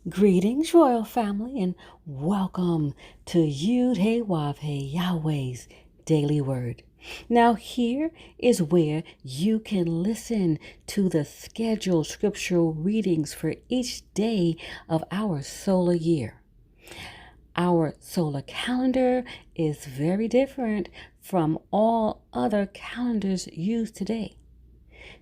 Greetings, royal family, and welcome to Yahweh, Yahweh's Daily Word. Now, here is where you can listen to the scheduled scriptural readings for each day of our solar year. Our solar calendar is very different from all other calendars used today.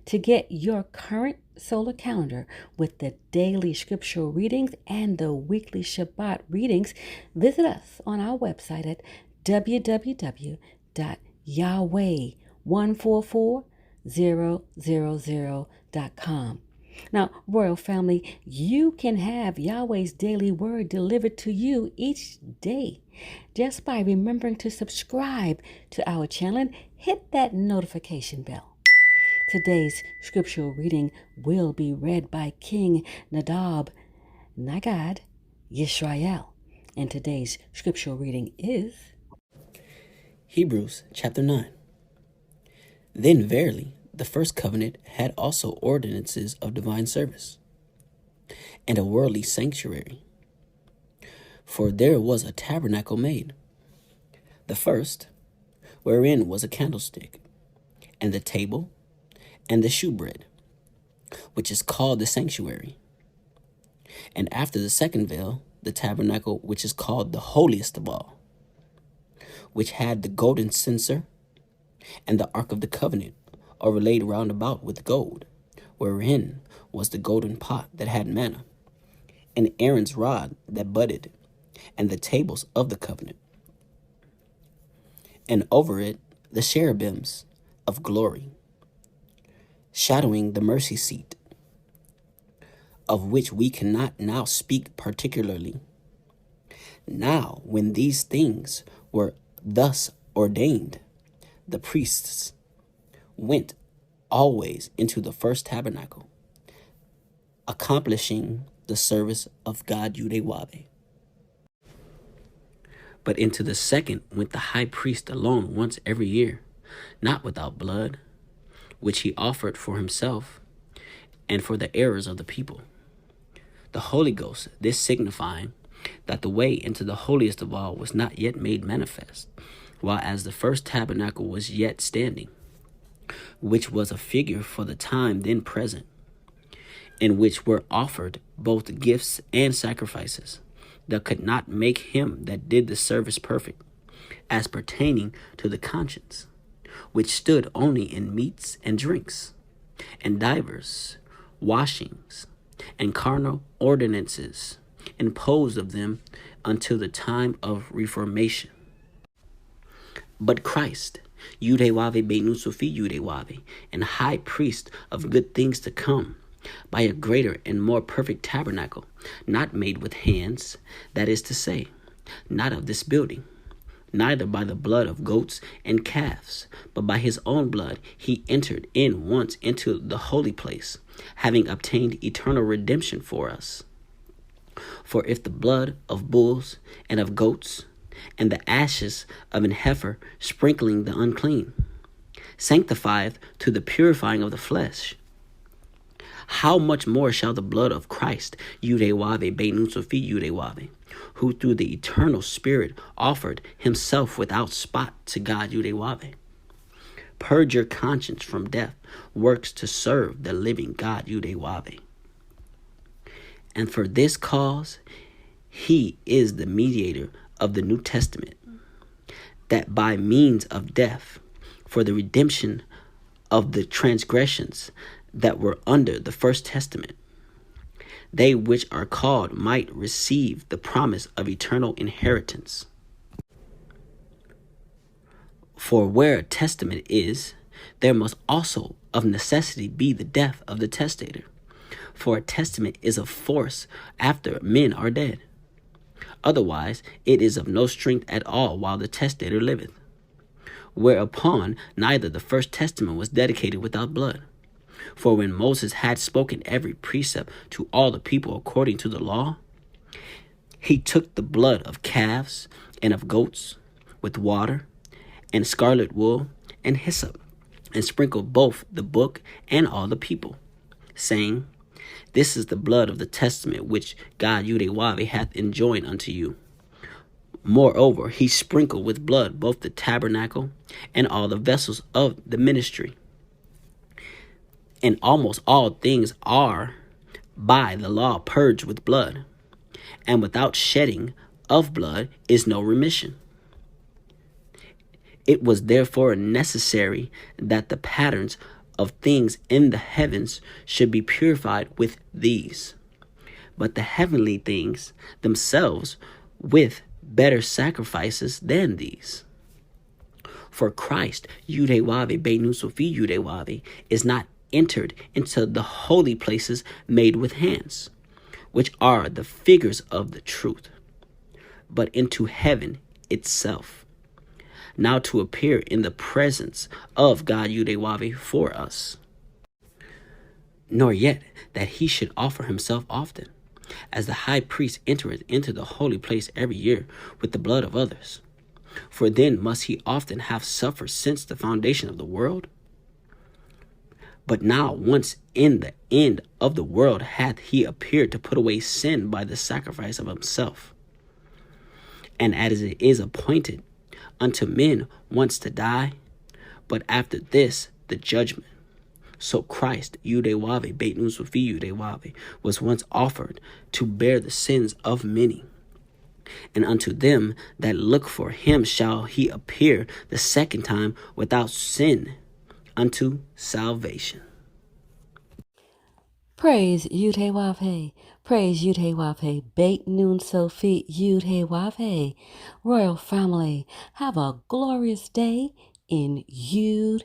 To get your current solar calendar with the daily scriptural readings and the weekly Shabbat readings, visit us on our website at www.yahweh144000.com. Now, royal family, you can have Yahweh's daily word delivered to you each day just by remembering to subscribe to our channel and hit that notification bell. Today's scriptural reading will be read by King Nadab Nagad Yisrael. And today's scriptural reading is Hebrews chapter 9. Then verily, the first covenant had also ordinances of divine service, and a worldly sanctuary. For there was a tabernacle made, the first, wherein was a candlestick, and the table, and the shewbread, which is called the sanctuary. And after the second veil, the tabernacle which is called the holiest of all, which had the golden censer, and the ark of the covenant, overlaid round about with gold, wherein was the golden pot that had manna, and Aaron's rod that budded, and the tables of the covenant. And over it the cherubims of glory, shadowing the mercy seat, of which we cannot now speak particularly. Now, when these things were thus ordained, the priests went always into the first tabernacle, accomplishing the service of God Yahweh. But into the second went the high priest alone once every year, not without blood, which he offered for himself and for the errors of the people. The Holy Ghost, this signifying that the way into the holiest of all was not yet made manifest, while as the first tabernacle was yet standing, which was a figure for the time then present, in which were offered both gifts and sacrifices, that could not make him that did the service perfect, as pertaining to the conscience, which stood only in meats and drinks, and divers washings, and carnal ordinances, imposed of them until the time of reformation. But Christ, Yahweh Beinu Sophie Yahweh, and high priest of good things to come, by a greater and more perfect tabernacle, not made with hands, that is to say, not of this building, neither by the blood of goats and calves, but by his own blood he entered in once into the holy place, having obtained eternal redemption for us. For if the blood of bulls and of goats, and the ashes of an heifer sprinkling the unclean, sanctifieth to the purifying of the flesh, how much more shall the blood of Christ, Yahweh Beinu Sophie Yahweh, who through the eternal Spirit offered himself without spot to God Yahweh, purge your conscience from death works to serve the living God Yahweh. And for this cause he is the mediator of the New Testament, that by means of death, for the redemption of the transgressions that were under the first testament, they which are called might receive the promise of eternal inheritance. For where a testament is, there must also of necessity be the death of the testator. For a testament is of force after men are dead. Otherwise it is of no strength at all while the testator liveth. Whereupon neither the first testament was dedicated without blood. For when Moses had spoken every precept to all the people according to the law, he took the blood of calves and of goats with water and scarlet wool and hyssop, and sprinkled both the book and all the people, saying, This is the blood of the testament which God Yahweh hath enjoined unto you. Moreover, he sprinkled with blood both the tabernacle and all the vessels of the ministry. And almost all things are by the law purged with blood, and without shedding of blood is no remission. It was therefore necessary that the patterns of things in the heavens should be purified with these, but the heavenly things themselves with better sacrifices than these. For Christ, Yahweh Beinu Sophie Yahweh, is not entered into the holy places made with hands, which are the figures of the truth, but into heaven itself, now to appear in the presence of God Yahweh for us. Nor yet that he should offer himself often, as the high priest entereth into the holy place every year with the blood of others. For then must he often have suffered since the foundation of the world. But now once in the end of the world hath he appeared to put away sin by the sacrifice of himself. And as it is appointed unto men once to die, but after this the judgment. So Christ, Yahweh, Beit Nun Sophie Yahweh, was once offered to bear the sins of many. And unto them that look for him shall he appear the second time without sin unto salvation. Praise Yud-Heh-Wav-Heh. Praise Yud-Heh-Wav-Heh. Beit Nun Sophie Yud-Heh-Wav-Heh. Royal family, have a glorious day in Yud-Heh-Wav-Heh.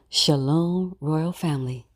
Shalom, royal family.